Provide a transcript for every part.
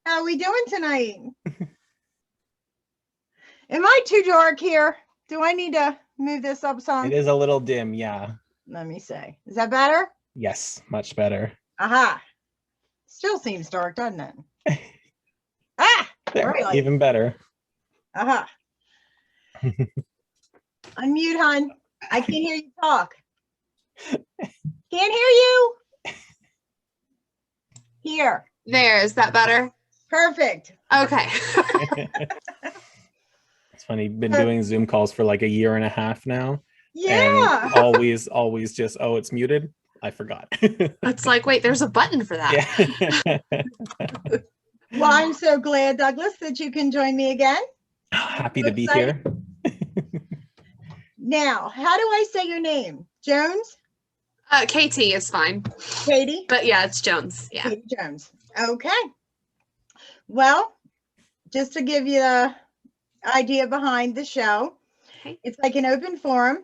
How are we doing tonight? Am I too dark here? Do I need to move this up some? It is a little dim, yeah. Let me see. Is that better? Yes, much better. Aha. Still seems dark, doesn't it? Ah! There, really? even better. Aha. Unmute, hon. I can't hear you talk. Can't hear you. Here. There, is that better? Perfect. Okay. It's funny, been doing Zoom calls for like a year and a half now. Yeah. And always just, oh, it's muted. I forgot. It's like, wait, there's a button for that. Yeah. Well, I'm so glad, Douglas, that you can join me again. Happy to be here. Now, how do I say your name? Jones? KT is fine. Katie? But yeah, it's Jones. Yeah. Katie Jones. Okay. Well, just to give you the idea behind the show, Okay. It's like an open forum.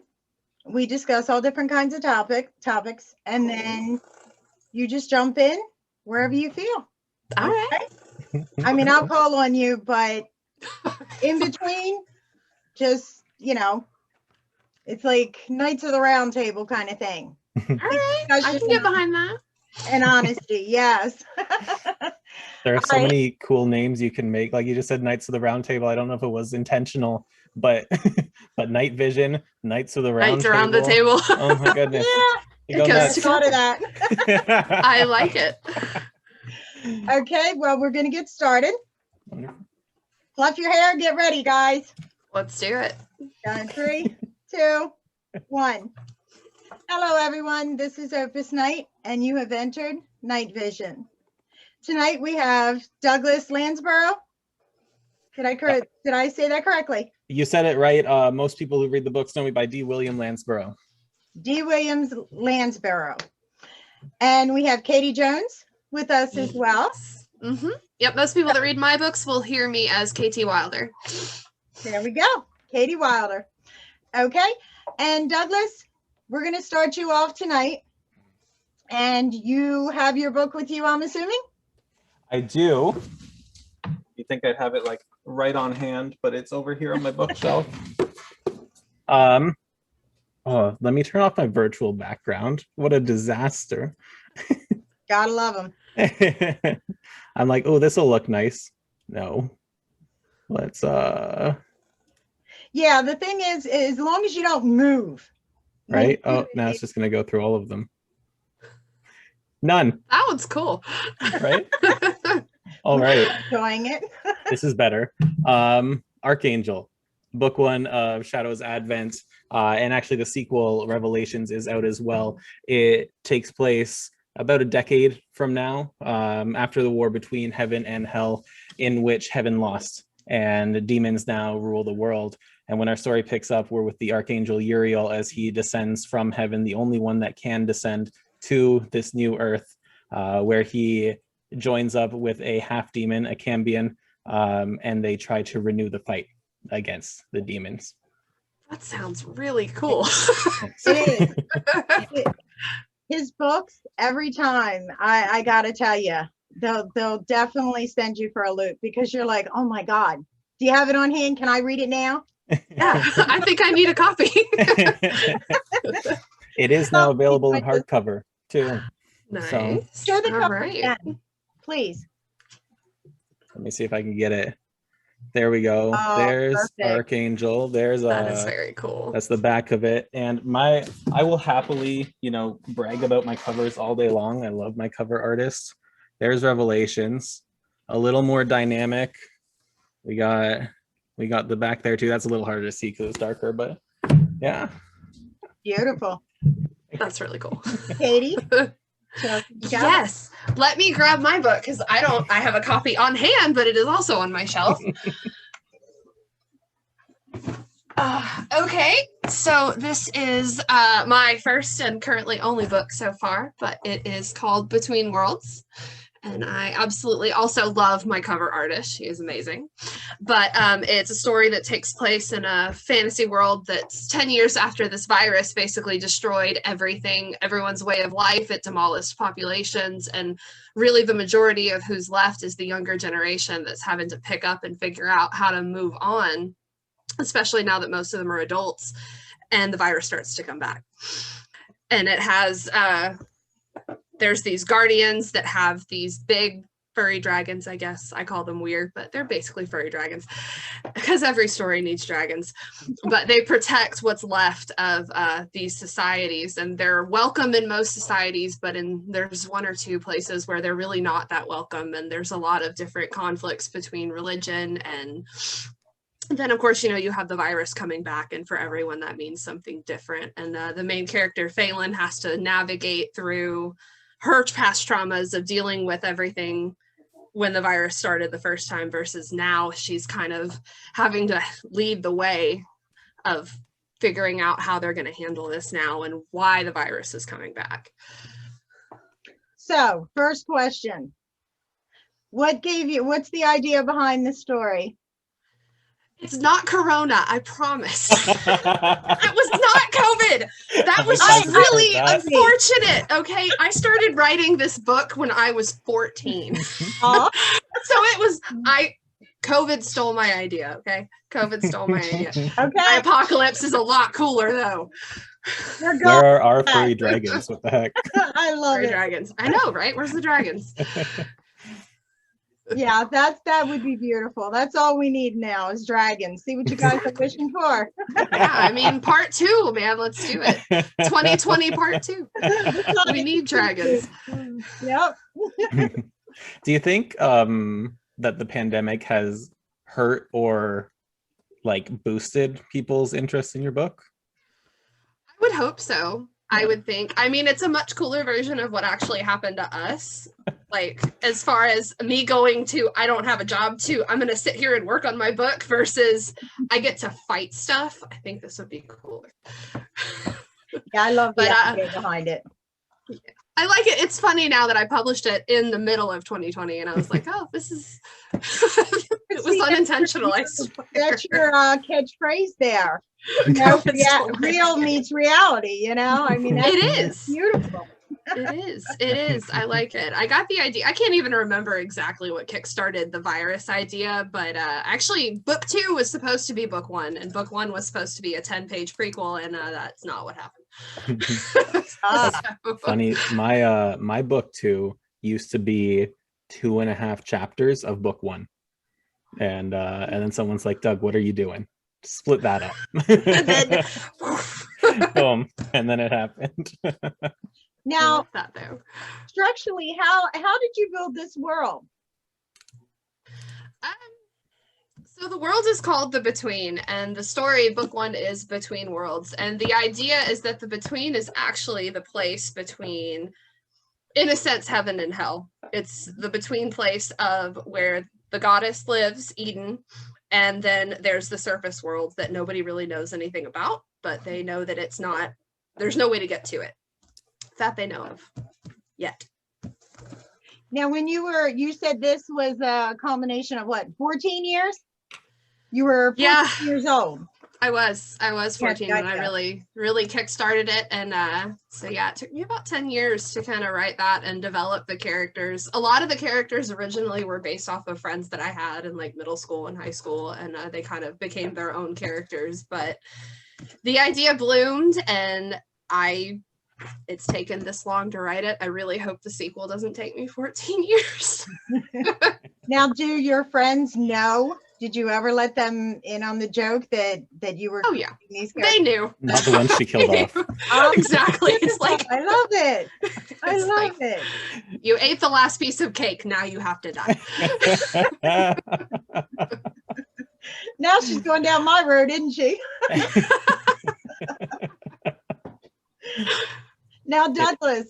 We discuss all different kinds of topics, and then you just jump in wherever you feel. All right. I mean, I'll call on you, but in between, just, it's like Knights of the Round Table kind of thing. All right. I can get behind that. And honesty, yes. There are so many cool names you can make. Like you just said, Knights of the Round Table. I don't know if it was intentional, but Night Vision, Knights of the Round Table. Around the table. Oh my goodness. Yeah. I thought of that. I like it. Okay, well, we're going to get started. Wonderful. Fluff your hair. Get ready, guys. Let's do it. Done. 3, 2, 1. Hello, everyone. This is Opus Night, and you have entered Night Vision. Tonight we have Douglas Lansborough. Did I say that correctly? You said it right. Most people who read the books know me by D. William Lansborough. D. Williams Lansborough. And we have Katie Jones with us as well. Mm-hmm. Yep, most people that read my books will hear me as KT Wilder. There we go. Katie Wilder. Okay. And Douglas, we're going to start you off tonight. And you have your book with you, I'm assuming? I do. You think I'd have it like right on hand, but it's over here on my bookshelf. Oh, let me turn off my virtual background. What a disaster. Gotta love them. I'm like, oh, this will look nice. No. Let's Yeah, the thing is as long as you don't move. Right? Oh, now it's just gonna go through all of them. None. That one's cool. Right? All right. Enjoying it. This is better. Archangel, book 1 of Shadow's Advent, and actually the sequel, Revelations, is out as well. It takes place about a decade from now, after the war between heaven and hell, in which heaven lost and demons now rule the world. And when our story picks up, we're with the Archangel Uriel as he descends from heaven, the only one that can descend to this new earth, where he joins up with a half demon, a Cambion, and they try to renew the fight against the demons. That sounds really cool. It is. His books, every time, I gotta tell you, they'll definitely send you for a loop, because you're like, oh my God, do you have it on hand? Can I read it now? Yeah, I think I need a copy. It is now available in hardcover too. Nice. So, Show the cover right. again, please. let me see if I can get it. There we go. Oh, There's perfect. Archangel. There's That is very cool. that's the back of it. And I will happily, brag about my covers all day long. I love my cover artists. There's Revelations, a little more dynamic. We got the back there too. That's a little harder to see because it's darker, but yeah. Beautiful. That's really cool. Katie? So, you got Yes. Let me grab my book because I have a copy on hand, but it is also on my shelf. Okay, so this is my first and currently only book so far, but it is called Between Worlds. And I absolutely also love my cover artist. She is amazing. But it's a story that takes place in a fantasy world that's 10 years after this virus basically destroyed everything, everyone's way of life. It demolished populations. And really the majority of who's left is the younger generation that's having to pick up and figure out how to move on, especially now that most of them are adults and the virus starts to come back. And it has... there's these guardians that have these big furry dragons, I guess. I call them weird, but they're basically furry dragons because every story needs dragons. But they protect what's left of these societies, and they're welcome in most societies, but there's one or two places where they're really not that welcome. And there's a lot of different conflicts between religion and then, of course, you have the virus coming back, and for everyone that means something different. And the main character, Phelan, has to navigate through her past traumas of dealing with everything when the virus started the first time versus now she's kind of having to lead the way of figuring out how they're going to handle this now and why the virus is coming back. So, first question. What's the idea behind the story? It's not Corona, I promise. It was not COVID. That was just really unfortunate. Okay, I started writing this book when I was 14. So it was, COVID stole my idea, okay? COVID stole my idea. Okay. My apocalypse is a lot cooler, though. Where are our furry dragons? What the heck? I love Furry it. dragons. I know, right? Where's the dragons? Yeah, that would be beautiful. That's all we need now is dragons. See what you guys are wishing for. Yeah, I mean, part 2, man. Let's do it. 2020 part 2. We need dragons. Yep. Do you think that the pandemic has hurt or like boosted people's interest in your book? I would hope so. I would think. I mean, it's a much cooler version of what actually happened to us. Like, as far as me going to, I don't have a job to, I'm going to sit here and work on my book versus I get to fight stuff. I think this would be cooler. Yeah, I love the idea behind it. I like it. It's funny now that I published it in the middle of 2020 and I was like, oh, this is, it was unintentional. I swear. That's your catchphrase there. Real meets reality, I mean, that's beautiful. It is. I like it. I got the idea. I can't even remember exactly what kickstarted the virus idea, but actually book 2 was supposed to be book 1 and book 1 was supposed to be a 10-page prequel, and that's not what happened. Funny, my book 2 used to be 2.5 chapters of book 1, and then someone's like, Doug, what are you doing? Split that up. Boom, and then it happened. Now, that though. Structurally, how did you build this world? So the world is called The Between, and the story, book 1, is Between Worlds. And the idea is that the Between is actually the place between, in a sense, heaven and hell. It's the between place of where the goddess lives, Eden, and then there's the surface world that nobody really knows anything about, but they know that it's not, there's no way to get to it that they know of yet. Now, when you said this was a combination of what, 14 years? You were 14 years old. I was 14 when I really kickstarted it. And so yeah, it took me about 10 years to kind of write that and develop the characters. A lot of the characters originally were based off of friends that I had in like middle school and high school, and they kind of became their own characters. But the idea bloomed, and it's taken this long to write it. I really hope the sequel doesn't take me 14 years. Now, do your friends know? Did you ever let them in on the joke that you were? Oh yeah, they knew. Not the one she killed off. Exactly. It's like, I love it. I love it. You ate the last piece of cake. Now you have to die. Now she's going down my road, isn't she? Now, Douglas,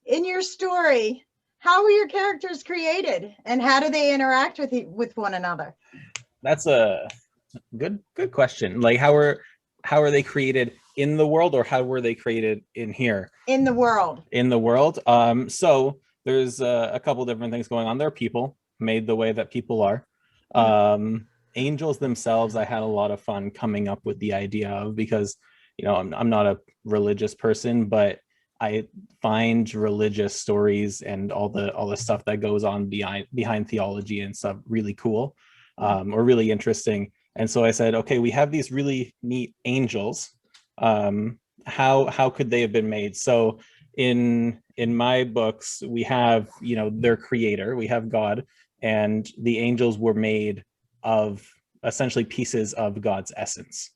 in your story, how were your characters created, and how do they interact with one another? That's a good question. Like, how are they created in the world, or how were they created in here? In the world. In the world. So there's a couple different things going on. They're people made the way that people are. Angels themselves, I had a lot of fun coming up with the idea of, because, you know, I'm not a religious person, but I find religious stories and all the stuff that goes on behind theology and stuff really cool, or really interesting. And so I said, okay, we have these really neat angels. How could they have been made? So in my books, we have, you know, their creator, we have God, and the angels were made of essentially pieces of God's essence.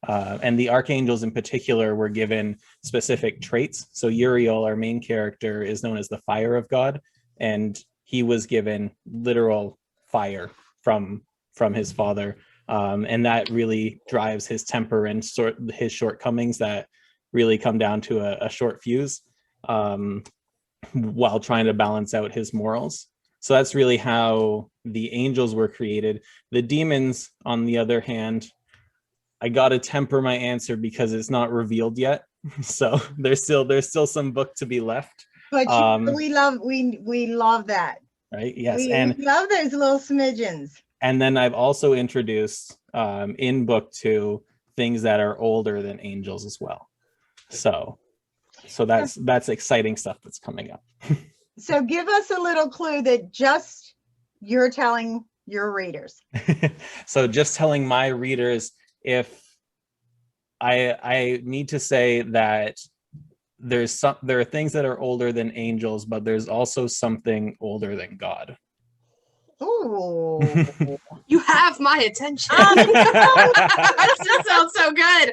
And the archangels in particular were given specific traits. So Uriel, our main character, is known as the fire of God, and he was given literal fire from his father. And that really drives his temper and his shortcomings that really come down to a short fuse, while trying to balance out his morals. So that's really how the angels were created. The demons, on the other hand, I gotta temper my answer because it's not revealed yet. So there's still some book to be left. But we love that. Right. Yes. We love those little smidgens. And then I've also introduced in book 2 things that are older than angels as well. So that's exciting stuff that's coming up. So give us a little clue that just you're telling your readers. So just telling my readers, if I need to say that there are things that are older than angels, but there's also something older than God. Oh, You have my attention. That just sounds so good.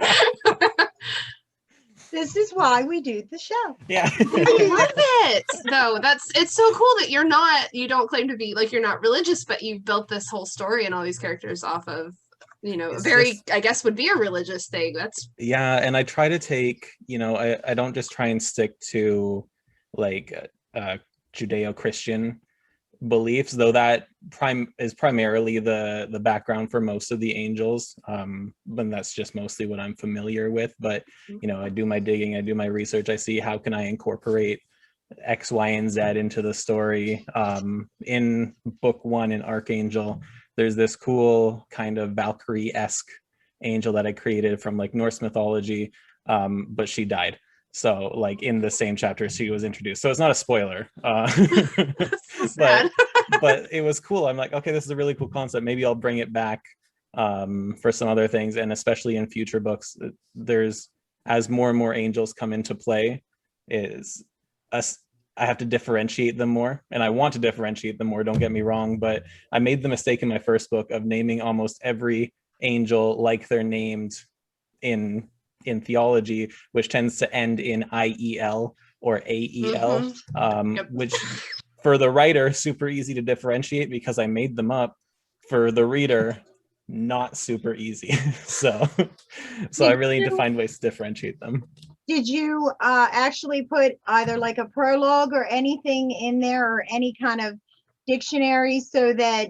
this is why we do the show. Yeah. I love it. Though it's so cool that you don't claim to be, like, you're not religious, but you've built this whole story and all these characters off of, you know, I guess would be a religious thing. Yeah. And I try to take, you know, I don't just try and stick to like Judeo-Christian beliefs, though that is primarily the background for most of the angels, but that's just mostly what I'm familiar with. But you know, I do my digging, I do my research, I see how can I incorporate X, Y, and Z into the story. In book 1 in Archangel, there's this cool kind of Valkyrie-esque angel that I created from like Norse mythology, but she died. So like in the same chapter she was introduced, so it's not a spoiler. But it was cool. I'm like, okay, this is a really cool concept, maybe I'll bring it back for some other things. And especially in future books, there's, as more and more angels come into play, I have to differentiate them more, and I want to differentiate them more, don't get me wrong, but I made the mistake in my first book of naming almost every angel like they're named in theology, which tends to end in IEL or AEL, which for the writer, super easy to differentiate because I made them up. For the reader, not super easy. So I really need to find ways to differentiate them. Did you actually put either like a prologue or anything in there, or any kind of dictionary, so that,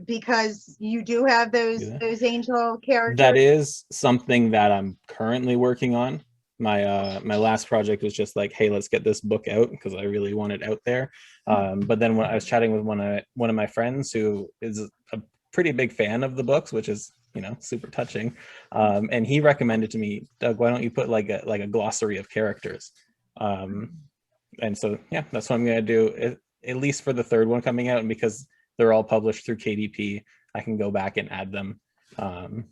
because you do have those angel characters? That is something that I'm currently working on. My last project was just like, hey, let's get this book out, because I really want it out there. But then when I was chatting with one of my friends who is a pretty big fan of the books, which is, you know, super touching, and he recommended to me, Doug, why don't you put like a glossary of characters? And so yeah, that's what I'm gonna do, at least for the third one coming out. And because they're all published through KDP, I can go back and add them.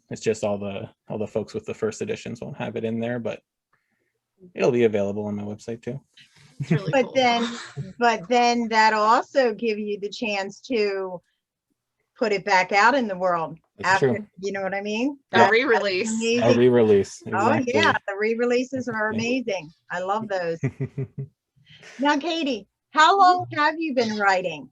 It's just all the folks with the first editions won't have it in there, but it'll be available on my website too. It's really But cool. then that'll also give you the chance to put it back out in the world. It's after, true. you know what I mean? A re-release. A re-release. Exactly. Oh yeah, the re-releases are amazing. I love those. Now, Katie, how long have you been writing?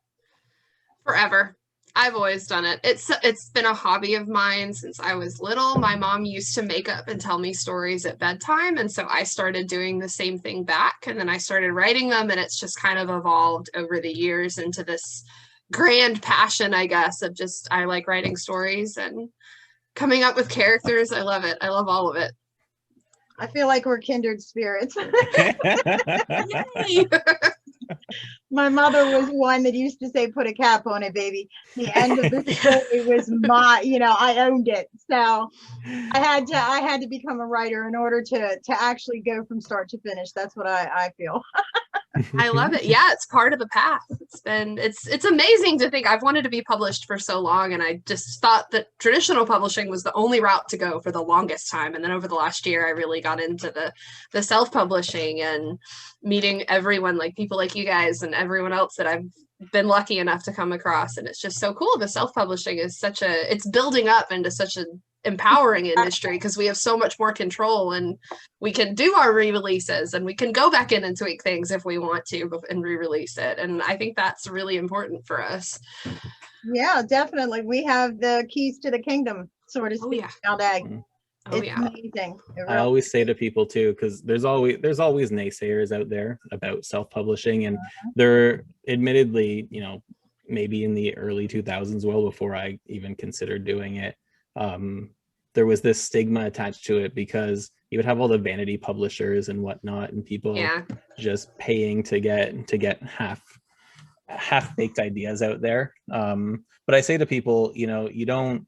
Forever. I've always done it. It's been a hobby of mine since I was little. My mom used to make up and tell me stories at bedtime, and so I started doing the same thing back, and then I started writing them, and it's just kind of evolved over the years into this grand passion, I guess, of just, I like writing stories and coming up with characters. I love it. I love all of it. I feel like we're kindred spirits. Yay! My mother was one that used to say, put a cap on it, baby. The end of the story was I owned it. So I had to become a writer in order to actually go from start to finish. That's what I feel. I love it. Yeah, it's part of the path. It's amazing to think. I've wanted to be published for so long, and I just thought that traditional publishing was the only route to go for the longest time. And then over the last year, I really got into the self-publishing and meeting everyone, like people like you guys and everyone else that I've been lucky enough to come across. And it's just so cool. The self-publishing is it's building up into such an empowering industry because we have so much more control, and we can do our re-releases, and we can go back in and tweak things if we want to and re-release it. And I think that's really important for us. Yeah, definitely. We have the keys to the kingdom, so to speak, nowadays. Oh, it's amazing. I always say to people too, because there's always naysayers out there about self-publishing, and they're admittedly, maybe in the early 2000s, well before I even considered doing it, there was this stigma attached to it because you would have all the vanity publishers and whatnot, and people just paying to get half-baked ideas out there. But I say to people, you don't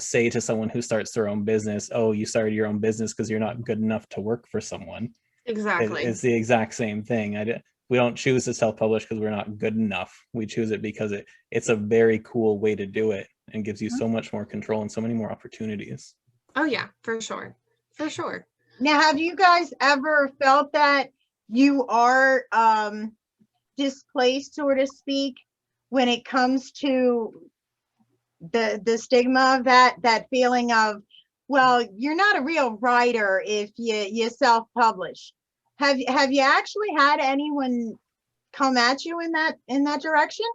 say to someone who starts their own business, oh, you started your own business because you're not good enough to work for someone. Exactly. It's the exact same thing. We don't choose to self-publish because we're not good enough. We choose it because it's a very cool way to do it and gives you so much more control and so many more opportunities. Oh yeah, for sure. For sure. Now, have you guys ever felt that you are displaced, so to speak, when it comes to the stigma of that feeling of, well, you're not a real writer if you self-publish? Have you actually had anyone come at you in that direction?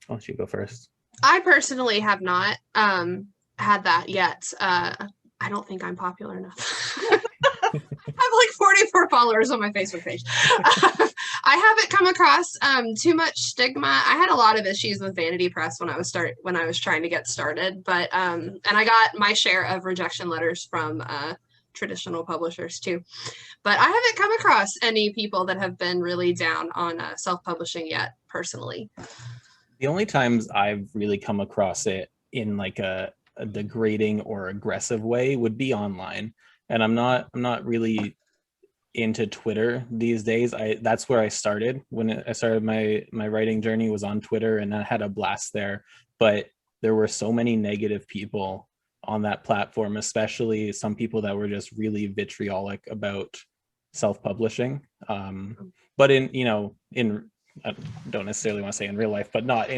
Why don't you go first? I personally have not had that yet. I don't think I'm popular enough. I have like 44 followers on my Facebook page. I haven't come across too much stigma. I had a lot of issues with Vanity Press when I was trying to get started, but and I got my share of rejection letters from traditional publishers too. But I haven't come across any people that have been really down on self-publishing yet, personally. The only times I've really come across it in like a degrading or aggressive way would be online. And I'm not really into Twitter these days. That's where I started. When I started my writing journey was on Twitter, and I had a blast there. But there were so many negative people on that platform, especially some people that were just really vitriolic about self-publishing. But in I don't necessarily want to say in real life, but not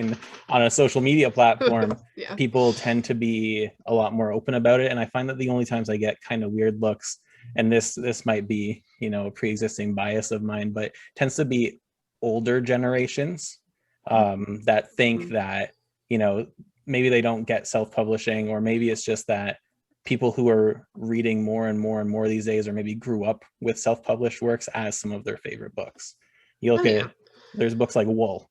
on a social media platform, people tend to be a lot more open about it. And I find that the only times I get kind of weird looks, and this might be, a pre-existing bias of mine, but tends to be older generations that think that, maybe they don't get self-publishing, or maybe it's just that people who are reading more and more and more these days, or maybe grew up with self-published works as some of their favorite books. You look at there's books like Wool,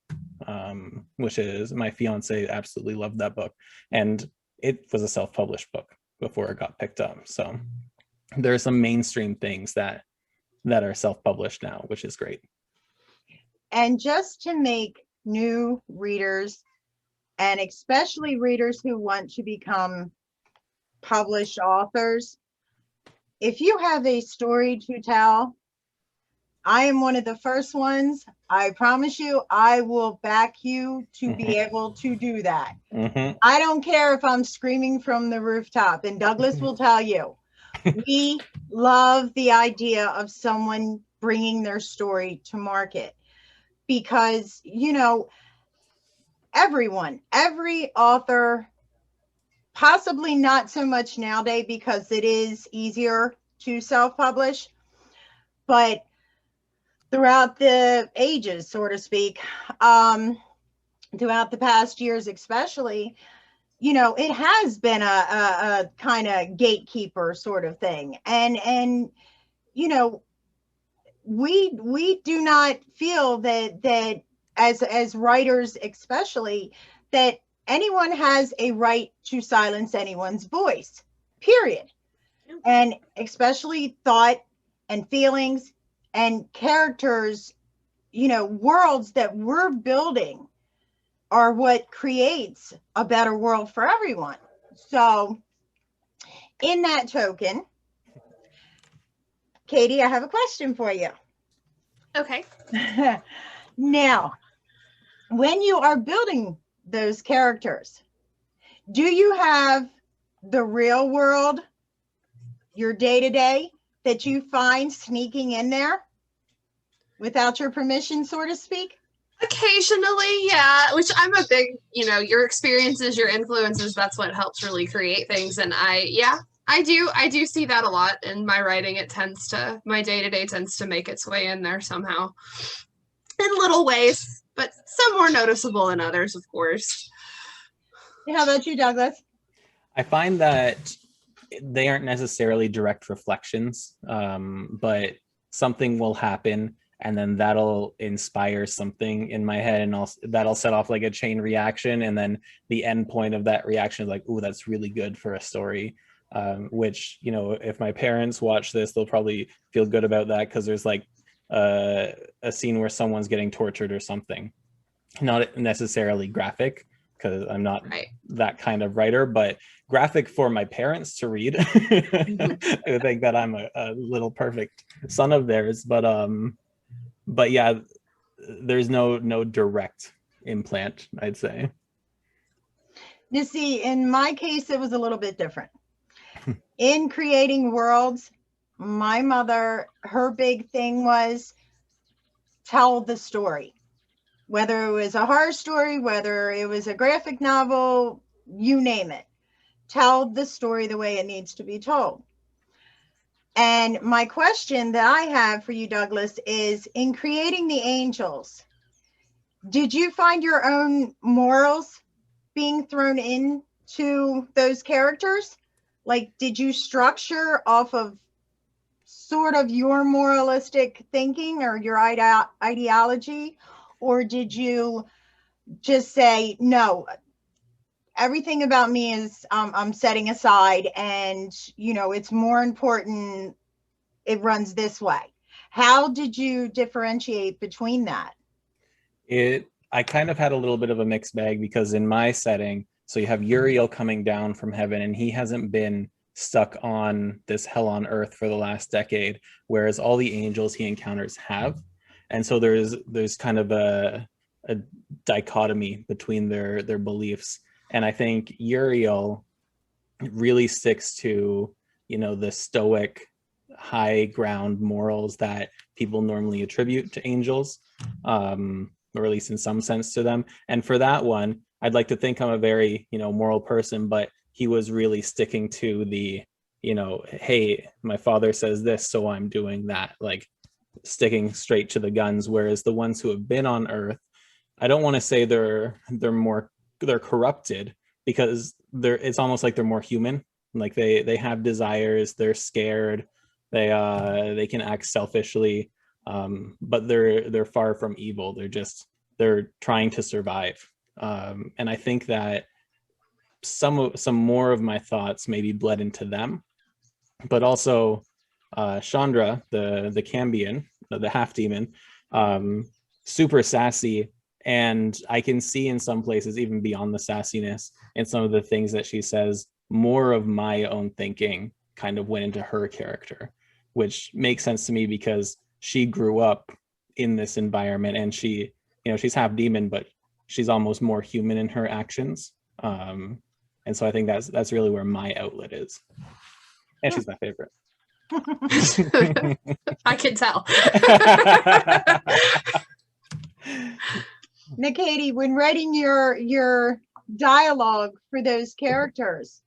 which is, my fiance absolutely loved that book, and it was a self-published book before it got picked up. So there are some mainstream things that are self-published now, which is great. And just to make new readers, and especially readers who want to become published authors, if you have a story to tell, I am one of the first ones. I promise you, I will back you to be able to do that. I don't care if I'm screaming from the rooftop, and Douglas will tell you, we love the idea of someone bringing their story to market, because, every author, possibly not so much nowadays because it is easier to self-publish, but throughout the ages, so to speak, throughout the past years especially, it has been a kind of gatekeeper sort of thing. And we do not feel that as writers especially, that anyone has a right to silence anyone's voice, period. And especially thought and feelings and characters, worlds that we're building are what creates a better world for everyone. So in that token, Katie, I have a question for you. Okay. Now, when you are building those characters, do you have the real world, your day-to-day, that you find sneaking in there without your permission, so to speak? Occasionally, yeah, which I'm a big, your experiences, your influences, that's what helps really create things. And I do see that a lot in my writing. My day-to-day tends to make its way in there somehow in little ways, but some more noticeable than others, of course. How about you, Douglas? I find that they aren't necessarily direct reflections, but something will happen and then that'll inspire something in my head, and that'll set off like a chain reaction, and then the end point of that reaction is like, oh, that's really good for a story. Which, if my parents watch this, they'll probably feel good about that, because there's like a scene where someone's getting tortured or something. Not necessarily graphic, because I'm not that kind of writer, but graphic for my parents to read. I think that I'm a little perfect son of theirs, but yeah, there's no direct implant, I'd say. You see, in my case, it was a little bit different. In creating worlds, my mother, her big thing was tell the story. Whether it was a horror story, whether it was a graphic novel, you name it. Tell the story the way it needs to be told. And my question that I have for you, Douglas, is in creating the angels, did you find your own morals being thrown into those characters? Like, did you structure off of sort of your moralistic thinking or your ideology? Or did you just say, no, everything about me is I'm setting aside, and, it's more important, it runs this way? How did you differentiate between that? I kind of had a little bit of a mixed bag, because in my setting, so you have Uriel coming down from heaven, and he hasn't been stuck on this hell on earth for the last decade, whereas all the angels he encounters have. And so there's kind of a dichotomy between their beliefs. And I think Uriel really sticks to, the stoic high ground morals that people normally attribute to angels, or at least in some sense to them. And for that one, I'd like to think I'm a very, moral person, but he was really sticking to the, hey, my father says this, so I'm doing that, like sticking straight to the guns. Whereas the ones who have been on Earth, I don't want to say they're corrupted, because it's almost like they're more human. Like they have desires, they're scared, they can act selfishly, but they're far from evil. They're trying to survive. And I think that some more of my thoughts maybe bled into them, but also Chandra, the Cambion, the half demon, super sassy. And I can see in some places, even beyond the sassiness, and some of the things that she says, more of my own thinking kind of went into her character, which makes sense to me because she grew up in this environment, and she, she's half demon, but she's almost more human in her actions. And so I think that's really where my outlet is. And she's my favorite. I can tell. Now, Katie, when writing your dialogue for those characters,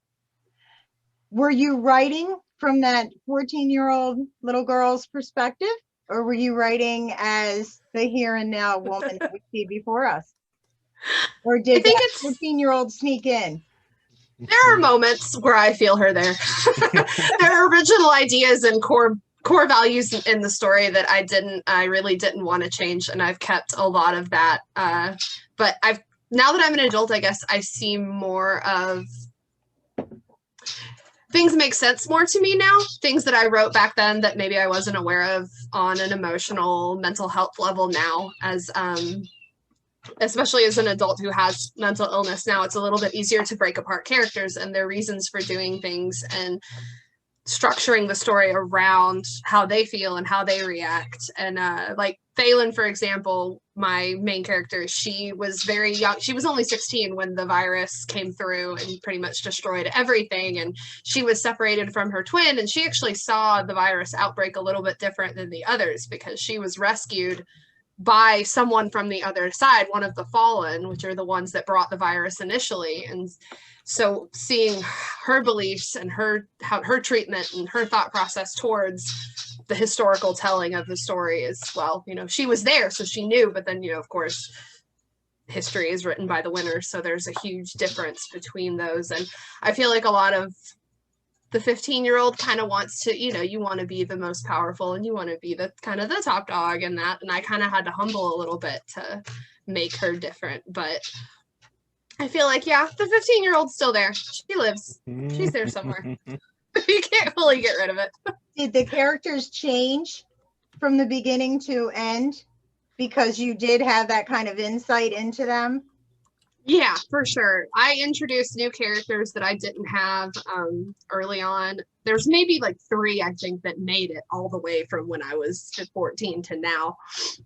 were you writing from that 14-year-old little girl's perspective, or were you writing as the here and now woman that we see before us? Or did that 14-year-old sneak in? There are moments where I feel her there. There are original ideas and core values in the story that I really didn't want to change, and I've kept a lot of that. But now that I'm an adult, I guess I see more of things make sense more to me now. Things that I wrote back then that maybe I wasn't aware of on an emotional, mental health level now, as especially as an adult who has mental illness now, it's a little bit easier to break apart characters and their reasons for doing things and structuring the story around how they feel and how they react. And like Phelan, for example, my main character, she was very young. She was only 16 when the virus came through and pretty much destroyed everything. And she was separated from her twin. And she actually saw the virus outbreak a little bit different than the others because she was rescued by someone from the other side, one of the fallen, which are the ones that brought the virus initially. And so seeing her beliefs and her treatment and her thought process towards the historical telling of the story is, well, you know, she was there, so she knew, but then, you know, of course, history is written by the winners. So there's a huge difference between those. And I feel like a lot of the 15-year-old kind of wants to, you know, you want to be the most powerful and you want to be the kind of the top dog and that. And I kind of had to humble a little bit to make her different. But I feel like, yeah, the 15-year-old's still there. She lives. She's there somewhere. You can't fully get rid of it. Did the characters change from the beginning to end because you did have that kind of insight into them? Yeah, for sure. I introduced new characters that I didn't have early on. There's maybe like 3, I think, that made it all the way from when I was 14 to now,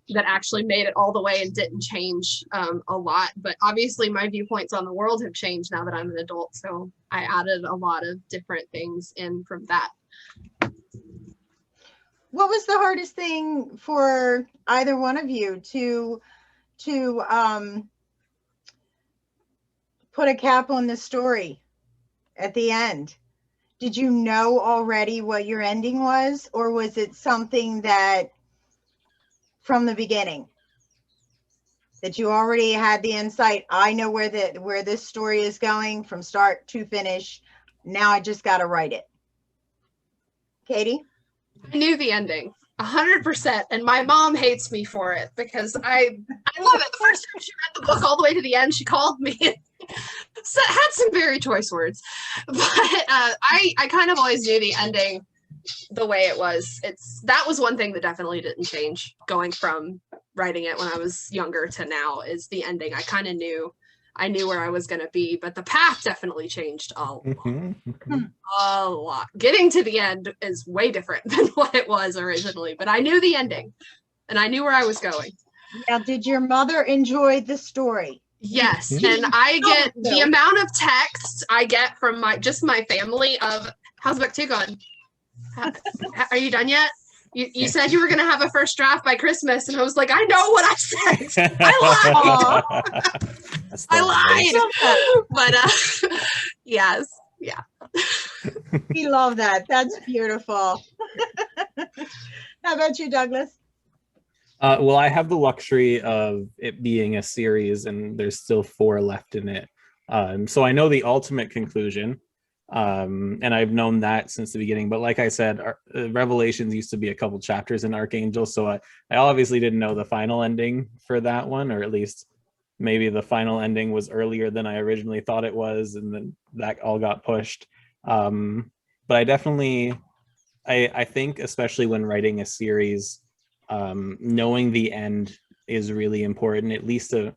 that actually made it all the way and didn't change a lot. But obviously my viewpoints on the world have changed now that I'm an adult. So I added a lot of different things in from that. What was the hardest thing for either one of you to put a cap on the story at the end? Did you know already what your ending was, or was it something that from the beginning that you already had the insight? I know where this story is going from start to finish. Now I just got to write it. Katie? I knew the ending 100%, and my mom hates me for it because I love it. The first time she read the book all the way to the end, she called me and had some very choice words, but I kind of always knew the ending the way it was. That was one thing that definitely didn't change going from writing it when I was younger to now, is the ending. I kind of knew. I knew where I was going to be, but the path definitely changed a lot. Getting to the end is way different than what it was originally, but I knew the ending and I knew where I was going. Now, did your mother enjoy the story? Yes, and I get the amount of texts I get from my family of, how's book 2 going? Are you done yet? You said you were going to have a first draft by Christmas, and I was like, I know what I said. I lied. I lied. But yes, yeah. We love that. That's beautiful. How about you, Douglas? Well, I have the luxury of it being a series, and there's still 4 left in it. So I know the ultimate conclusion. And I've known that since the beginning, but like I said, Revelations used to be a couple chapters in Archangel, so I obviously didn't know the final ending for that one, or at least maybe the final ending was earlier than I originally thought it was, and then that all got pushed. But I definitely, I think especially when writing a series, knowing the end is really important, at least a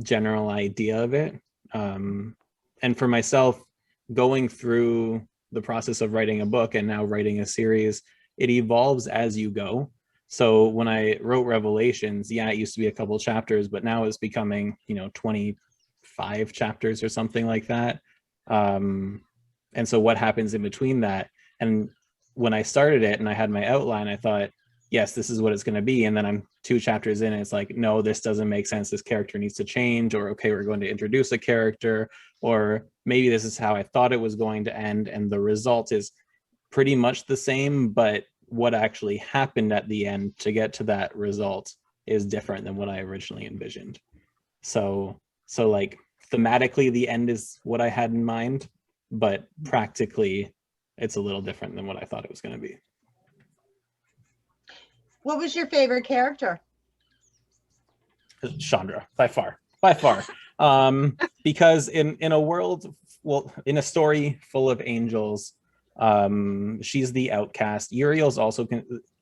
general idea of it. And for myself, going through the process of writing a book and now writing a series, it evolves as you go. So when I wrote Revelations, yeah, it used to be a couple chapters, but now it's becoming, 25 chapters or something like that. And so what happens in between that? And when I started it and I had my outline, I thought, yes, this is what it's going to be. And then I'm 2 chapters in and it's like, no, this doesn't make sense. This character needs to change, or, okay, we're going to introduce a character, or maybe this is how I thought it was going to end. And the result is pretty much the same, but what actually happened at the end to get to that result is different than what I originally envisioned. So like thematically, the end is what I had in mind, but practically it's a little different than what I thought it was going to be. What was your favorite character? Chandra, by far. Because in a world, well, in a story full of angels, She's the outcast. Uriel's also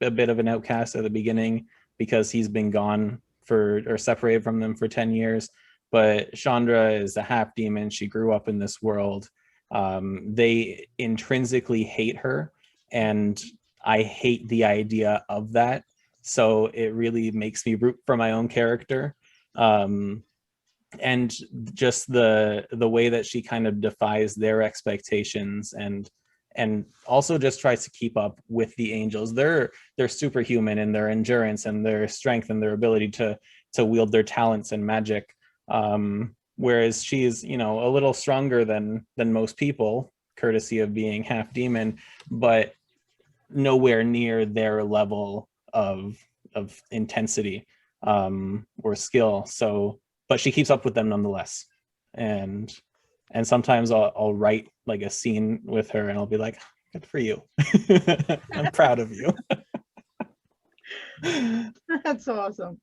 a bit of an outcast at the beginning because he's been gone or separated from them for 10 years. But Chandra is a half demon. She grew up in this world. They intrinsically hate her, and I hate the idea of that. So it really makes me root for my own character. And just the way that she kind of defies their expectations and also just tries to keep up with the angels. They're superhuman in their endurance and their strength and their ability to wield their talents and magic. Whereas she's, you know, a little stronger than most people, courtesy of being half demon, but nowhere near their level of intensity or skill. So, but she keeps up with them nonetheless. And sometimes I'll write like a scene with her and I'll be like, good for you. I'm proud of you. That's awesome.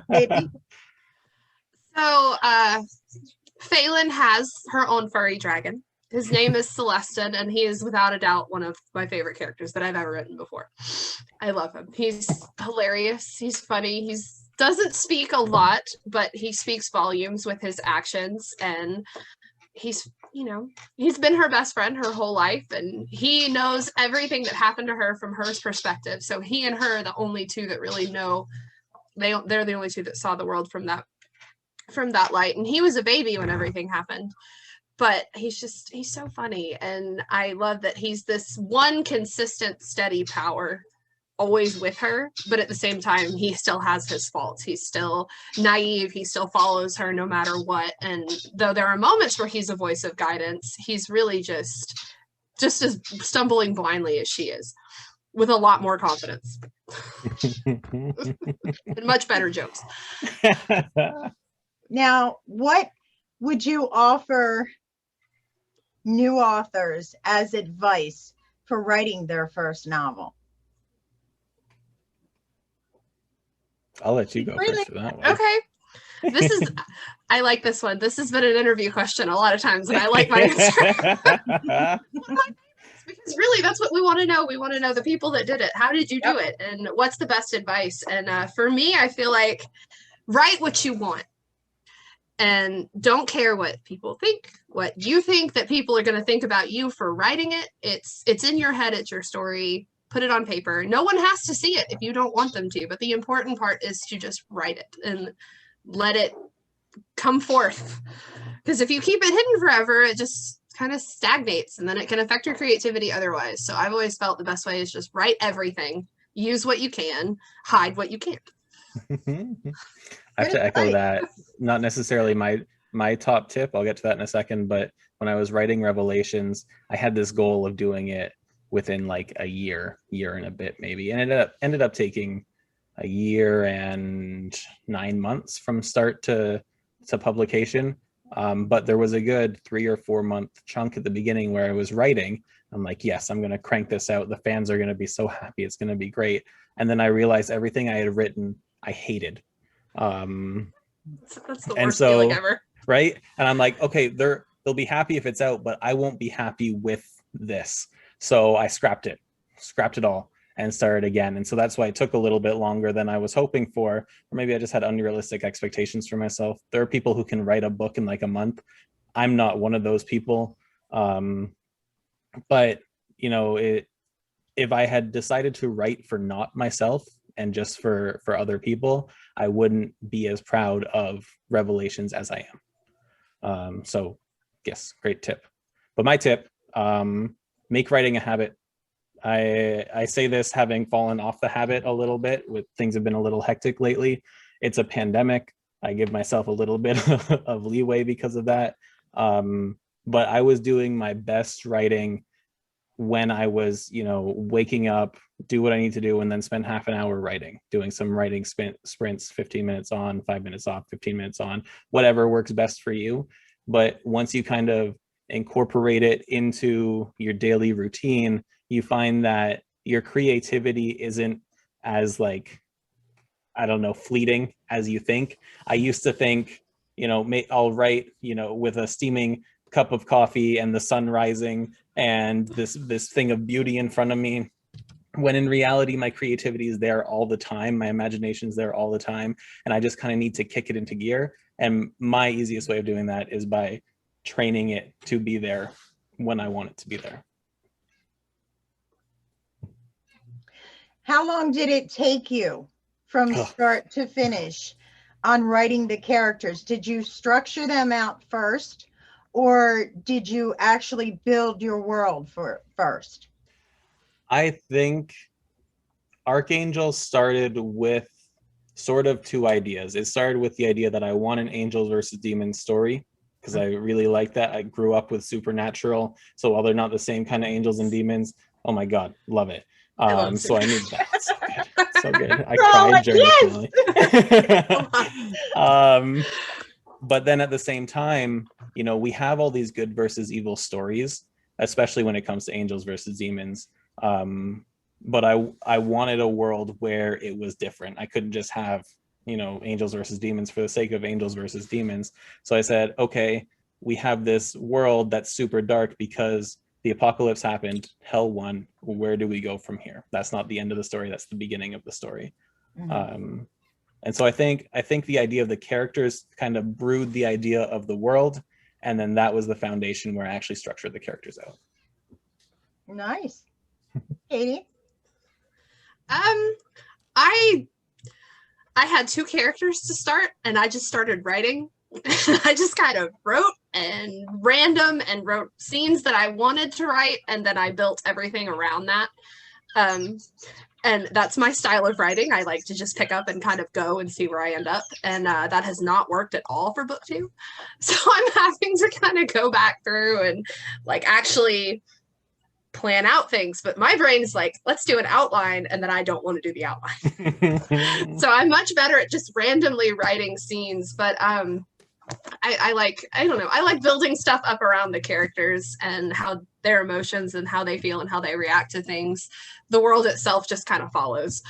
Maybe. So Phelan has her own furry dragon. His name is Celestin, and he is without a doubt one of my favorite characters that I've ever written before. I love him. He's hilarious. He's funny. He doesn't speak a lot, but he speaks volumes with his actions, and he's been her best friend her whole life, and he knows everything that happened to her from her perspective. So he and her are the only two that really know. They're the only two that saw the world from that light. And he was a baby when everything happened. But he's so funny, and I love that he's this one consistent, steady power always with her, but at the same time he still has his faults. He's still naive, he still follows her no matter what, and though there are moments where he's a voice of guidance, he's really just as stumbling blindly as she is, with a lot more confidence and much better jokes. Now, what would you offer new authors as advice for writing their first novel? I'll let you go first for that one. Okay. I like this one. This has been an interview question a lot of times, and I like my answer. Because really, that's what we want to know. We want to know the people that did it. How did you do it? And what's the best advice? And for me, I feel like write what you want. And don't care what people think, what you think that people are going to think about you for writing it. It's in your head. It's your story. Put it on paper. No one has to see it if you don't want them to. But the important part is to just write it and let it come forth. Because if you keep it hidden forever, it just kind of stagnates, and then it can affect your creativity otherwise. So I've always felt the best way is just write everything. Use what you can. Hide what you can't. I have to echo that. Not necessarily my top tip. I'll get to that in a second. But when I was writing Revelations, I had this goal of doing it within like a year and a bit maybe, and it ended up taking a year and 9 months from start to publication. But there was a good 3 or 4 month chunk at the beginning where I was writing. I'm like, yes, I'm going to crank this out. The fans are going to be so happy. It's going to be great. And then I realized everything I had written, I hated. That's the worst feeling ever. Right. And I'm like, okay, they'll be happy if it's out, but I won't be happy with this. So I scrapped it all and started again. And so that's why it took a little bit longer than I was hoping for, or maybe I just had unrealistic expectations for myself. There are people who can write a book in like a month. I'm not one of those people. But you know, if I had decided to write for not myself and just for other people, I wouldn't be as proud of Revelations as I am. So yes, great tip. But my tip, make writing a habit. I say this having fallen off the habit a little bit. With things have been a little hectic lately. It's a pandemic. I give myself a little bit of leeway because of that. But I was doing my best writing when I was, waking up, do what I need to do, and then spend half an hour writing, doing some writing sprints, 15 minutes on, 5 minutes off, 15 minutes on, whatever works best for you. But once you kind of incorporate it into your daily routine, you find that your creativity isn't as fleeting as you think. I used to think, I'll write, with a steaming cup of coffee and the sun rising and this thing of beauty in front of me, when in reality my creativity is there all the time, my imagination is there all the time, and I just kind of need to kick it into gear. And my easiest way of doing that is by training it to be there when I want it to be there. How long did it take you from start to finish on writing the characters? Did you structure them out first, or did you actually build your world first? I think Archangel started with sort of two ideas. It started with the idea that I want an angels versus demons story, because I really like that. I grew up with supernatural, so while they're not the same kind of angels and demons, oh my god, love it. So I need that. So good. So good. I cried during the finale. But then at the same time, you know, we have all these good versus evil stories, especially when it comes to angels versus demons. But I wanted a world where it was different. I couldn't just have, you know, angels versus demons for the sake of angels versus demons. So I said, okay, we have this world that's super dark because the apocalypse happened, hell won. Where do we go from here? That's not the end of the story. That's the beginning of the story. Mm-hmm. And so I think the idea of the characters kind of brewed the idea of the world, and then that was the foundation where I actually structured the characters out. Nice. Katie? I had two characters to start, and I just started writing. I just kind of wrote and wrote scenes that I wanted to write, and then I built everything around that. And that's my style of writing. I like to just pick up and kind of go and see where I end up. And that has not worked at all for book 2. So I'm having to kind of go back through and like actually plan out things. But my brain is like, let's do an outline. And then I don't want to do the outline. So I'm much better at just randomly writing scenes. But I like building stuff up around the characters and how their emotions and how they feel and how they react to things. The world itself just kind of follows.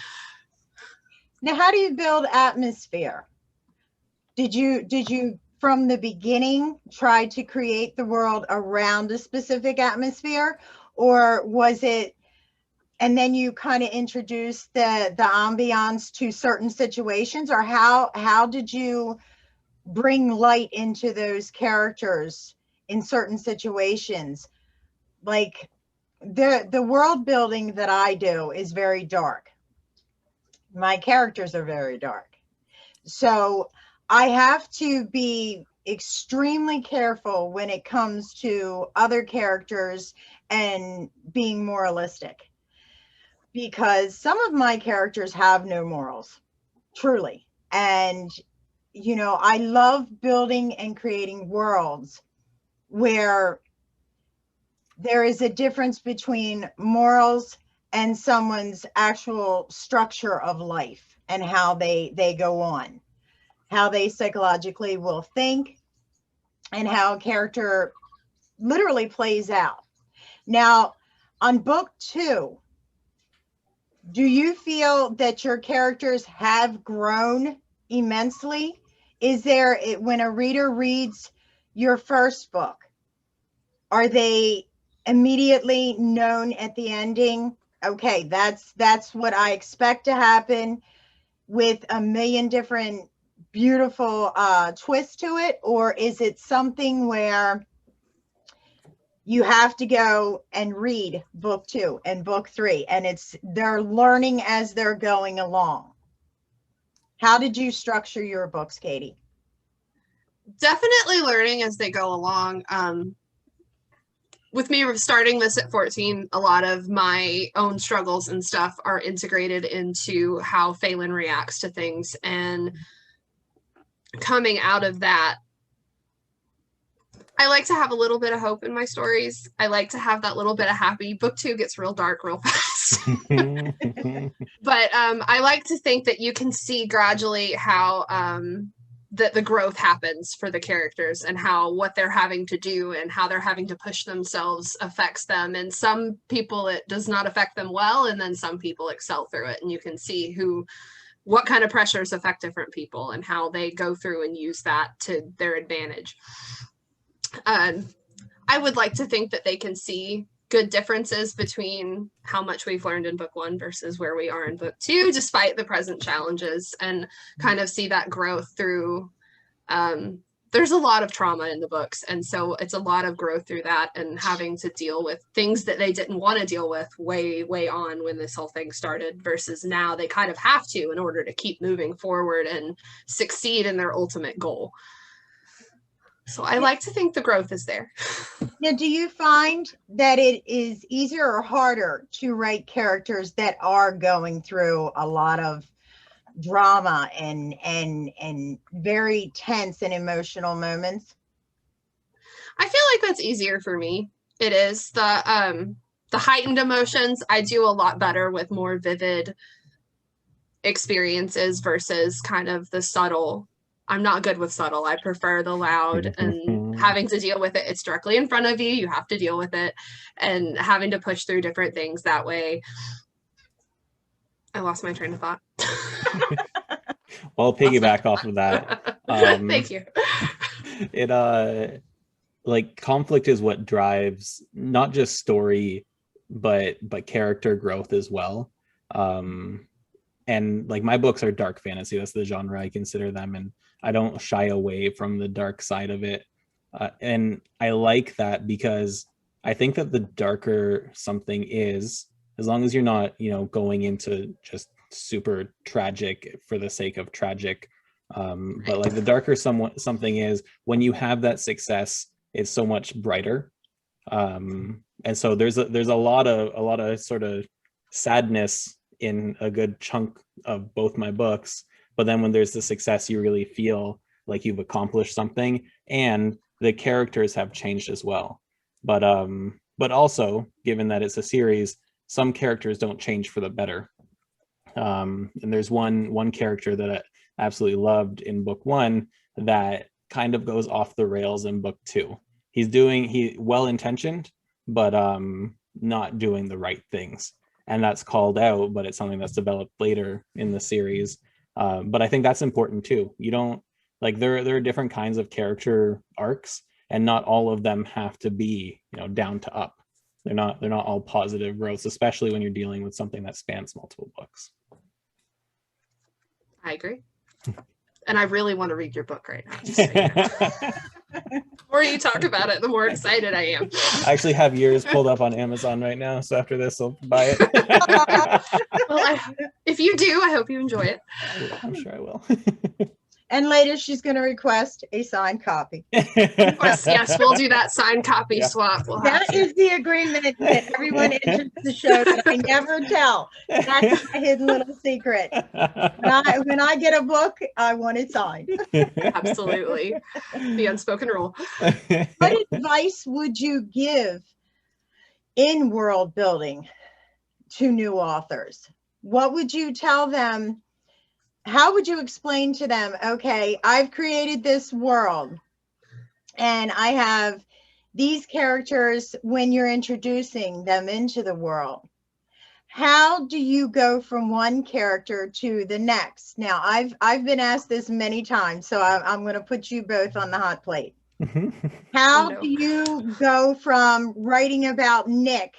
Now, how do you build atmosphere? Did you from the beginning try to create the world around a specific atmosphere, or was it, and then you kind of introduced the ambiance to certain situations, or how did you bring light into those characters in certain situations? Like the world building that I do is very dark. My characters are very dark. So I have to be extremely careful when it comes to other characters and being moralistic, because some of my characters have no morals, truly. And you know, I love building and creating worlds where there is a difference between morals and someone's actual structure of life and how they go on, how they psychologically will think, and how a character literally plays out. Now, on book 2, do you feel that your characters have grown immensely? Is there, when a reader reads your first book, are they immediately known at the ending? Okay, that's what I expect to happen, with a million different beautiful twists to it? Or is it something where you have to go and read book 2 and book 3, and they're learning as they're going along? How did you structure your books, Katie? Definitely learning as they go along. With me starting this at 14, a lot of my own struggles and stuff are integrated into how Phelan reacts to things. And coming out of that, I like to have a little bit of hope in my stories. I like to have that little bit of happy. Book 2 gets real dark real fast. But I like to think that you can see gradually how the growth happens for the characters, and how what they're having to do and how they're having to push themselves affects them. And some people it does not affect them well, and then some people excel through it. And you can see what kind of pressures affect different people and how they go through and use that to their advantage. I would like to think that they can see good differences between how much we've learned in book 1 versus where we are in book 2, despite the present challenges, and kind of see that growth through, there's a lot of trauma in the books. And so it's a lot of growth through that, and having to deal with things that they didn't want to deal with way on when this whole thing started, versus now they kind of have to in order to keep moving forward and succeed in their ultimate goal. So I like to think the growth is there. Now, do you find that it is easier or harder to write characters that are going through a lot of drama and very tense and emotional moments? I feel like that's easier for me. It is the heightened emotions. I do a lot better with more vivid experiences versus kind of the subtle. I'm not good with subtle. I prefer the loud and having to deal with it. It's directly in front of you. You have to deal with it, and having to push through different things that way. I lost my train of thought. Well, I'll piggyback off of that. Thank you. It like conflict is what drives not just story, but character growth as well. And like my books are dark fantasy. That's the genre I consider them, and I don't shy away from the dark side of it. And I like that because I think that the darker something is, as long as you're not, going into just super tragic for the sake of tragic, but like the darker something is, when you have that success, it's so much brighter. And so there's a lot of sort of sadness in a good chunk of both my books, but then when there's the success, you really feel like you've accomplished something, and the characters have changed as well. But also, given that it's a series, some characters don't change for the better. And there's one character that I absolutely loved in book 1 that kind of goes off the rails in book 2. He well-intentioned, but not doing the right things. And that's called out, but it's something that's developed later in the series. But I think that's important too. You don't, like, there are different kinds of character arcs, and not all of them have to be, down to up. They're not all positive growths, especially when you're dealing with something that spans multiple books. I agree. And I really want to read your book right now. Just so you know. The more you talk about it, the more excited I am. I actually have yours pulled up on Amazon right now, so after this, I'll buy it. Well, if you do, I hope you enjoy it. I'm sure I will. And later, she's going to request a signed copy. Yes, we'll do that signed copy swap. That is the agreement that everyone enters the show that I never tell. That's a hidden little secret. When I get a book, I want it signed. Absolutely. The unspoken rule. What advice would you give in world building to new authors? What would you tell them? How would you explain to them, okay, I've created this world and I have these characters when you're introducing them into the world? How do you go from one character to the next? Now, I've been asked this many times, so I'm going to put you both on the hot plate. How do you go from writing about Nick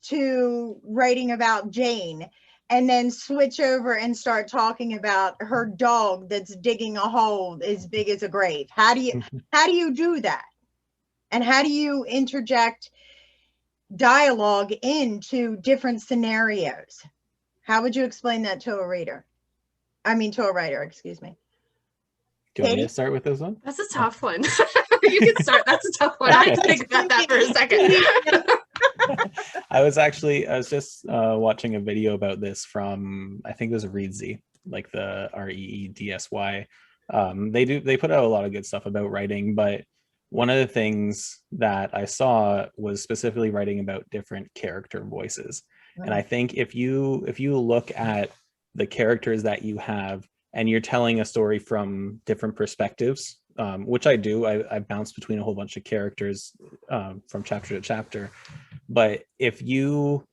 to writing about Jane, and then switch over and start talking about her dog that's digging a hole as big as a grave? How do you do that? And how do you interject dialogue into different scenarios? How would you explain that to a reader? To a writer, excuse me. Do you want me to start with this one? That's a tough one. You can start. That's a tough one. I had to think about that for a second. I was just watching a video about this from, I think it was Reedsy, like the REEDSY. They put out a lot of good stuff about writing, but one of the things that I saw was specifically writing about different character voices. And I think if you look at the characters that you have and you're telling a story from different perspectives, which I do, I bounce between a whole bunch of characters from chapter to chapter. But if you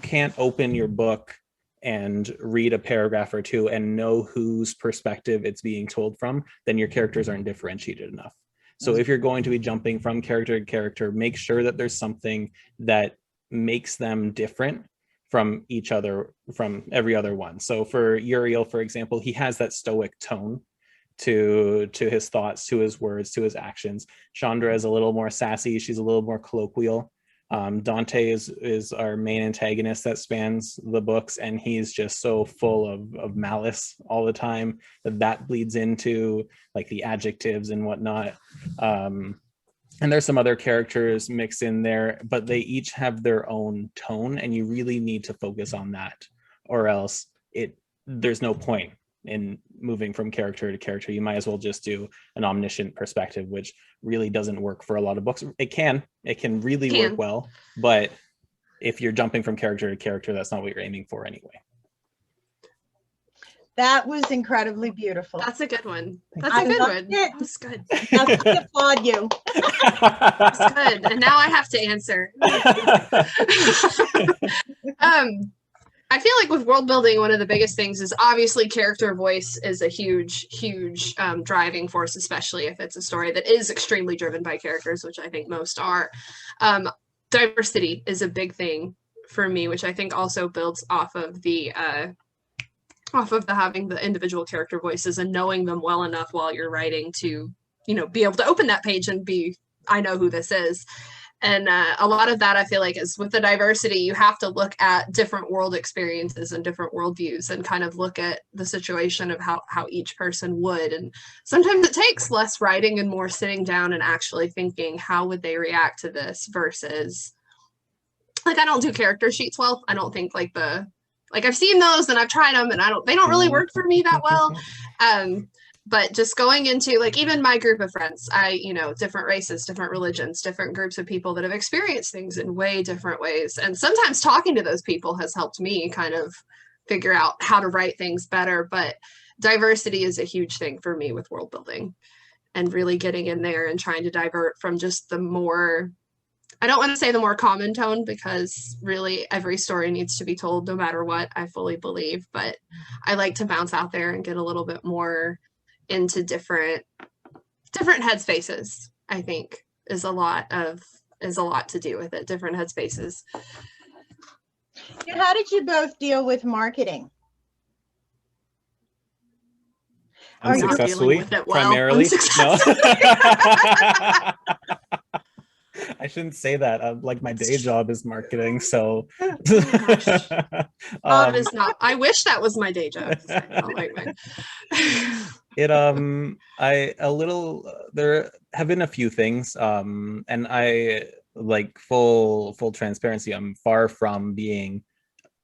can't open your book and read a paragraph or two and know whose perspective it's being told from, then your characters aren't differentiated enough. So if you're going to be jumping from character to character, make sure that there's something that makes them different from each other, from every other one. So for Uriel, for example, he has that stoic tone to his thoughts, to his words, to his actions. Chandra is a little more sassy. She's a little more colloquial. Dante is our main antagonist that spans the books, and he's just so full of malice all the time that bleeds into like the adjectives and whatnot. And there's some other characters mixed in there, but they each have their own tone, and you really need to focus on that, or else there's no point in moving from character to character. You might as well just do an omniscient perspective, which really doesn't work for a lot of books. It can really work well, but if you're jumping from character to character, that's not what you're aiming for anyway. That was incredibly beautiful. That's a good one. That's a good one. That's good. I applaud you. That's good. And now I have to answer. I feel like with world building, one of the biggest things is obviously character voice is a huge driving force, especially if it's a story that is extremely driven by characters, which I think most are. Diversity is a big thing for me, which I think also builds off of the having the individual character voices and knowing them well enough while you're writing to, be able to open that page and I know who this is. And a lot of that, I feel like, is with the diversity, you have to look at different world experiences and different worldviews and kind of look at the situation of how each person would. And sometimes it takes less writing and more sitting down and actually thinking, how would they react to this versus, like, I don't do character sheets well. I don't think I've seen those and I've tried them and they don't really work for me that well. But just going into like even my group of friends, different races, different religions, different groups of people that have experienced things in way different ways. And sometimes talking to those people has helped me kind of figure out how to write things better. But diversity is a huge thing for me with world building and really getting in there and trying to divert from just the more, I don't want to say the more common tone, because really every story needs to be told no matter what, I fully believe. But I like to bounce out there and get a little bit more into different headspaces. I think is a lot to do with it. Different headspaces. And how did you both deal with marketing? Unsuccessfully, primarily. No. I shouldn't say that. Like my day job is marketing, so. Is not. I wish that was my day job. There have been a few things, and I like full transparency. I'm far from being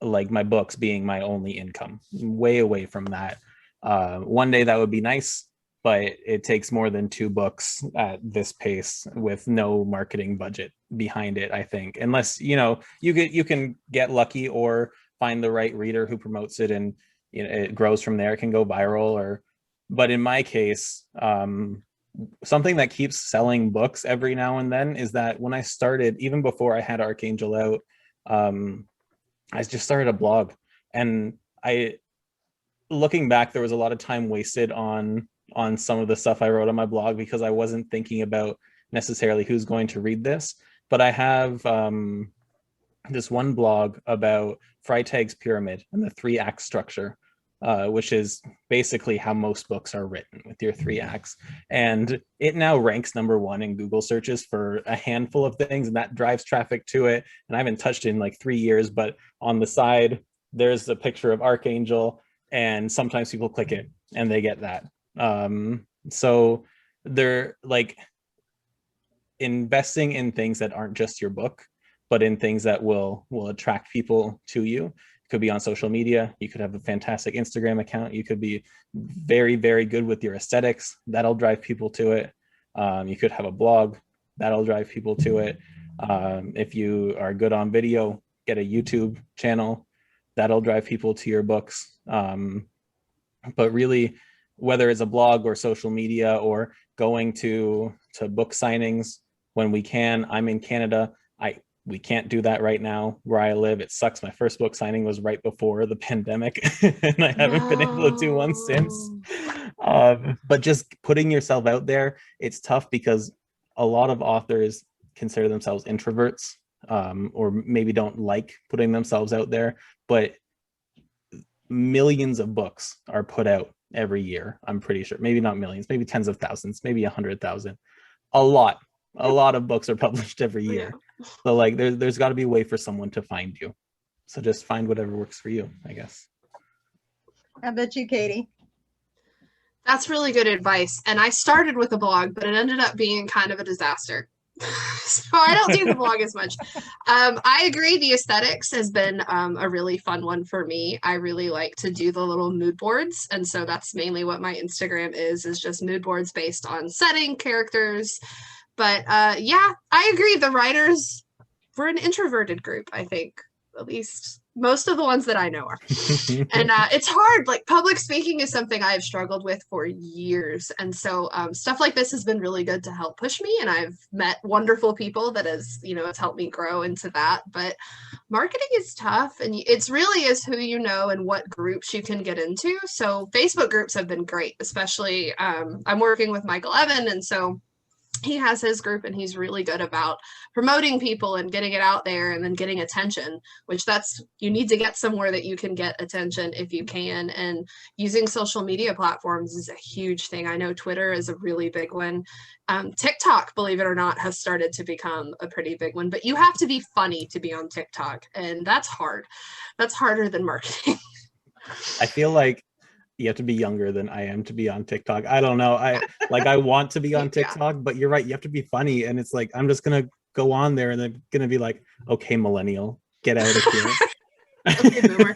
like my books being my only income. Way away from that. One day that would be nice, but it takes more than 2 books at this pace with no marketing budget behind it, I think, unless you can get lucky or find the right reader who promotes it and it grows from there. It can go viral. But in my case, something that keeps selling books every now and then is that when I started, even before I had Archangel out, I just started a blog, and looking back, there was a lot of time wasted on some of the stuff I wrote on my blog because I wasn't thinking about necessarily who's going to read this. But I have this one blog about Freytag's pyramid and the 3-act structure, which is basically how most books are written, with your 3 acts. And it now ranks #1 in Google searches for a handful of things, and that drives traffic to it. And I haven't touched it in like 3 years, but on the side, there's a picture of Archangel, and sometimes people click it and they get that. So they're like investing in things that aren't just your book, but in things that will attract people to you. It could be on social media. You could have a fantastic Instagram account. You could be very, very good with your aesthetics. That'll drive people to it. You could have a blog. That'll drive people to it. If you are good on video, get a YouTube channel. That'll drive people to your books. But really, whether it's a blog or social media or going to book signings when we can. I'm in Canada. We can't do that right now where I live. It sucks. My first book signing was right before the pandemic, and I haven't been able to do one since. But just putting yourself out there, it's tough because a lot of authors consider themselves introverts. or maybe don't like putting themselves out there, but millions of books are put out every year. I'm pretty sure, maybe not millions, maybe tens of thousands, maybe 100,000. A lot of books are published every year. So like there's got to be a way for someone to find you. So just find whatever works for you, I guess. How about you, Katie? That's really good advice. And I started with a blog, but it ended up being kind of a disaster. So I don't do the blog as much. I agree. The aesthetics has been a really fun one for me. I really like to do the little mood boards. And so that's mainly what my Instagram is just mood boards based on setting, characters. But yeah, I agree. The writers, we're an introverted group, I think. At least most of the ones that I know are. And it's hard. Like public speaking is something I have struggled with for years. And so stuff like this has been really good to help push me. And I've met wonderful people that has, it's helped me grow into that. But marketing is tough. And it's really is who you know and what groups you can get into. So Facebook groups have been great, especially I'm working with Michael Evan. And so he has his group and he's really good about promoting people and getting it out there and then getting attention, which you need to get somewhere that you can get attention if you can. And using social media platforms is a huge thing. I know Twitter is a really big one. TikTok, believe it or not, has started to become a pretty big one, but you have to be funny to be on TikTok. And that's hard. That's harder than marketing. I feel like you have to be younger than I am to be on TikTok. I don't know. I want to be on TikTok, but you're right. You have to be funny. And it's like, I'm just going to go on there and then going to be like, okay, millennial, get out of here. Okay, boomer.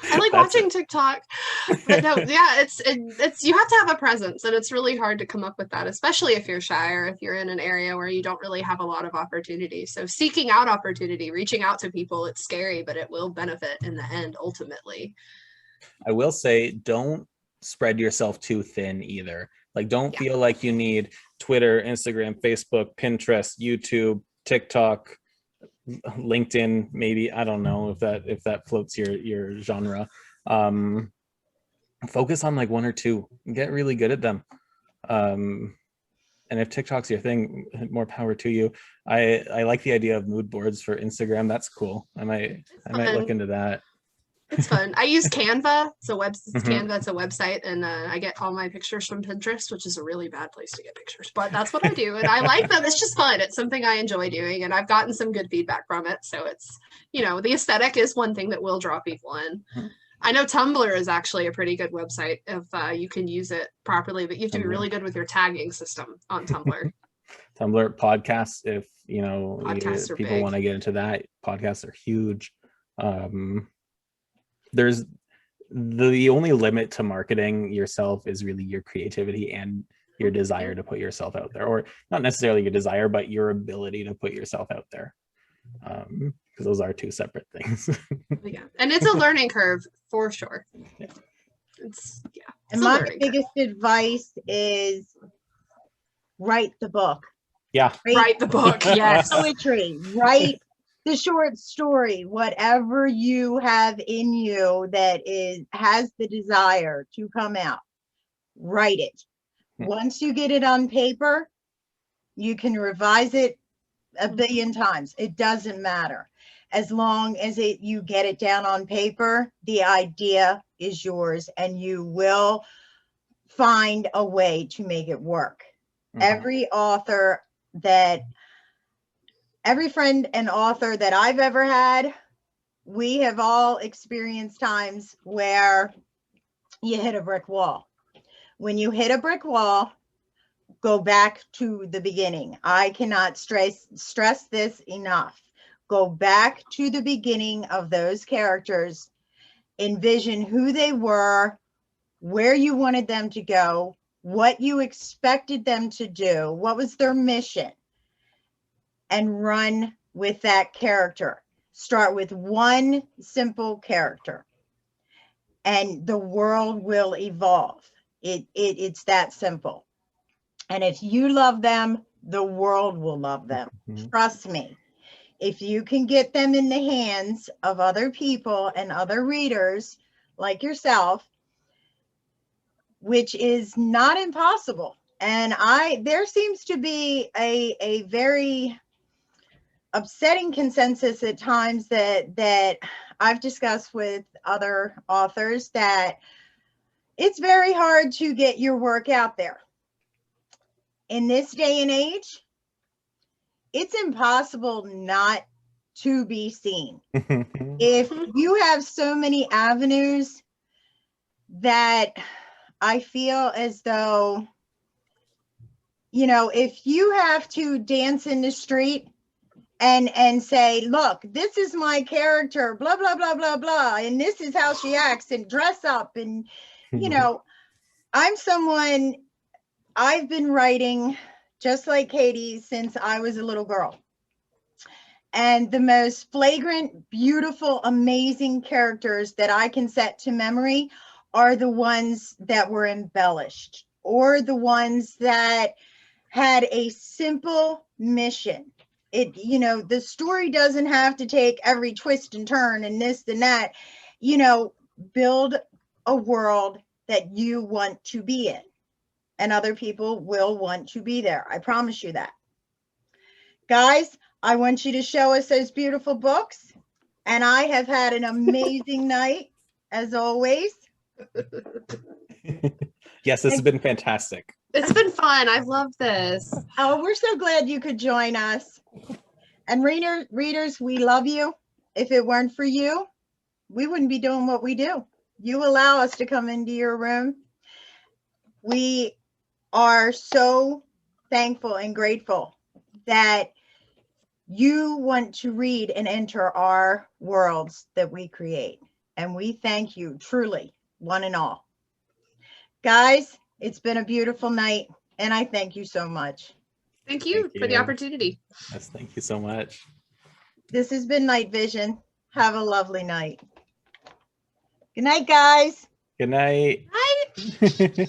I like watching TikTok, but no, yeah, it's you have to have a presence, and it's really hard to come up with that, especially if you're shy or if you're in an area where you don't really have a lot of opportunity. So seeking out opportunity, reaching out to people, it's scary, but it will benefit in the end, ultimately. I will say, don't spread yourself too thin either. Like, don't feel like you need Twitter, Instagram, Facebook, Pinterest, YouTube, TikTok, LinkedIn, maybe. I don't know if that floats your genre. Focus on like one or two. Get really good at them. And if TikTok's your thing, more power to you. I like the idea of mood boards for Instagram. That's cool. I might look into that. It's fun. I use Canva. Canva. It's a website, and I get all my pictures from Pinterest, which is a really bad place to get pictures, but that's what I do, and I like them. It's just fun. It's something I enjoy doing, and I've gotten some good feedback from it. So it's, the aesthetic is one thing that will draw people in. I know Tumblr is actually a pretty good website if you can use it properly, but you have to be really good with your tagging system on Tumblr. Tumblr podcasts, if podcasts people want to get into that, podcasts are huge. There's the only limit to marketing yourself is really your creativity and your desire to put yourself out there, or not necessarily your desire, but your ability to put yourself out there. Because those are two separate things. Yeah. And it's a learning curve for sure. Yeah. And my biggest advice is write the book. Yeah. Write the book. Yes. Poetry. Write the short story, whatever you have in you that has the desire to come out, write it. Once you get it on paper, you can revise it a billion times. It doesn't matter. As long as you get it down on paper, the idea is yours, and you will find a way to make it work. Every friend and author that I've ever had, we have all experienced times where you hit a brick wall. When you hit a brick wall, go back to the beginning. I cannot stress this enough. Go back to the beginning of those characters. Envision who they were, where you wanted them to go, what you expected them to do, what was their mission, and run with that character. Start with one simple character, and the world will evolve. It's that simple. And if you love them, the world will love them. Trust me. If you can get them in the hands of other people and other readers like yourself, which is not impossible. And there seems to be a very upsetting consensus at times that I've discussed with other authors, that it's very hard to get your work out there. In this day and age, it's impossible not to be seen. If you have so many avenues, that I feel as though, you know, if you have to dance in the street and say, look, this is my character, blah, blah, blah, blah, blah, and this is how she acts, and dress up, and, you know, I'm someone, I've been writing just like Katie since I was a little girl. And the most flagrant, beautiful, amazing characters that I can set to memory are the ones that were embellished, or the ones that had a simple mission. It, you know, the story doesn't have to take every twist and turn and this and that. You know, build a world that you want to be in, and other people will want to be there. I promise you that. Guys, I want you to show us those beautiful books. And I have had an amazing night, as always. Yes, this has been fantastic. It's been fun. I've loved this. Oh, we're so glad you could join us. And readers, we love you. If it weren't for you, we wouldn't be doing what we do. You allow us to come into your room. We are so thankful and grateful that you want to read and enter our worlds that we create. And we thank you truly, one and all. Guys, it's been a beautiful night, and I thank you so much. Thank you for the opportunity. Yes, thank you so much. This has been Night Vision. Have a lovely night. Good night, guys. Good night. Bye.